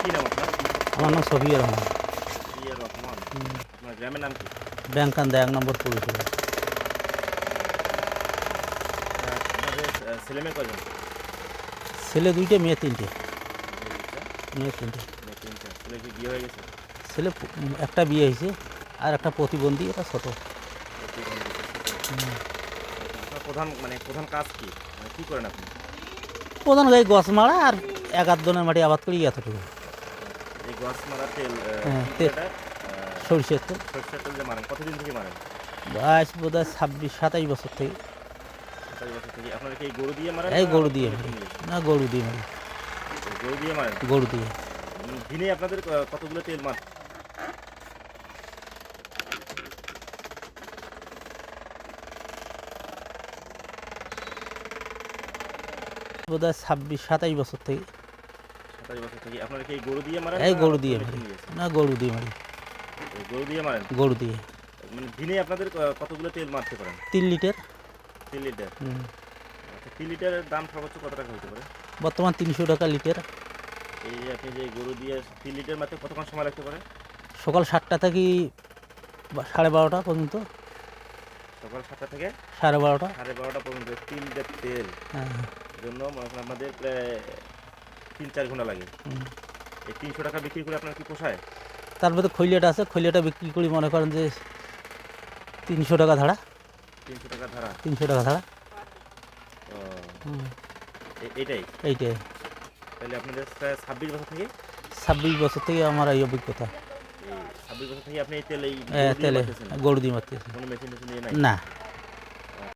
কি নাম আপনার? আমার নাম সফিয়া রহমান। ইয়া রহমান। আপনার গ্রামের নাম কি? ব্যাংকান্দা ১ নম্বর পৌরসভা। আপনাদের ছেলেমেয়ে কয়জন? ছেলে ২টে, মেয়ে ৩টে। দুইটা, মেয়ে 3টে। মেয়ে তিনটা। ছেলে কি বিয়ে হয়ে গেছে? ছেলে একটা বিয়ে হয়েছে, আর একটা প্রতিবন্ধী, এটা ছোট। প্রতিবন্ধী, ছোট। আপনার প্রধান কাজ কি? মানে কি করেন আপনি? প্রধান এই গছ মারা আর ১/২ দনের মাটি আবাদ করি, এতটুকু। এই গাছ মারা তেল হ্যাঁ, কি তেল। এটা? সরিষার তেল। সরষের তেল যে মারেন কতদিন থেকে মারেন? বয়স বোধহয় ২৬-২৭ বছর থেকে। 27 বছর থেকে। আপনারা কি এই গরু দিয়ে মারেন এই না গরু দিয়ে মেশিন মারি। দিয়ে? না, গরু দিয়ে মারি। গরু দিয়ে মারেন? গরু দিয়ে। দিনে আপনাদের কতগুলো তেল মার? বোধহয় ২৬-২৭ বছর থেকে। 27 বছর থেকে। আপনারা কি এই গরু দিয়ে মারেন এই না গরু দিয়ে মেশিন মারি। দিয়ে? না, গরু দিয়ে মারি। এই গরু দিয়ে মারেন? গরু দিয়ে। মানে দিনে আপনাদের কতগুলো তেল মারতে পারেন? ৩ লিটার। 3 লিটার। হুম। আচ্ছা, 3 লিটারের দাম সর্বোচ্চ কত টাকা হতে পারে? বর্তমান ৩০০ টাকা লিটার। এই যে আপনি যে গরু দিয়ে 3 লিটার মারতে কতক্ষণ সময় লাগতে পারে? সকাল ৭টা থেকে 12:30 পর্যন্ত। সকাল 7টা থেকে 12:30। 12:30 পর্যন্ত 3 লিটার তেল হ্যাঁ। জন্য মনে করেন আমাদের প্রায় 3-4 ঘন্টা লাগে। হুম। এই 300 টাকা বিক্রি করে আপনার কি পোষায়? তার মধ্যে খৈলিয়াটা আছে, খৈলিয়াটা বিক্রি করি মনে করেন যে ৩০০ টাকা ধাড়া। 300 টাকা ধারা। ৩০০ টাকা ধাড়া। ও, হুম। এটাই। এইটাই। তাহলে আপনাদের প্রায় 26 বছর থেকে ২৬ বছর থেকে আমার এই অভিজ্ঞতা। এই 26 বছর থেকে আপনি এই তেল এই গরু দিয়ে তেলে মারতেছেন? গরু দিয়ে মারতেছি। কোনো মেশিন টেশিন দিয়ে নাই? না।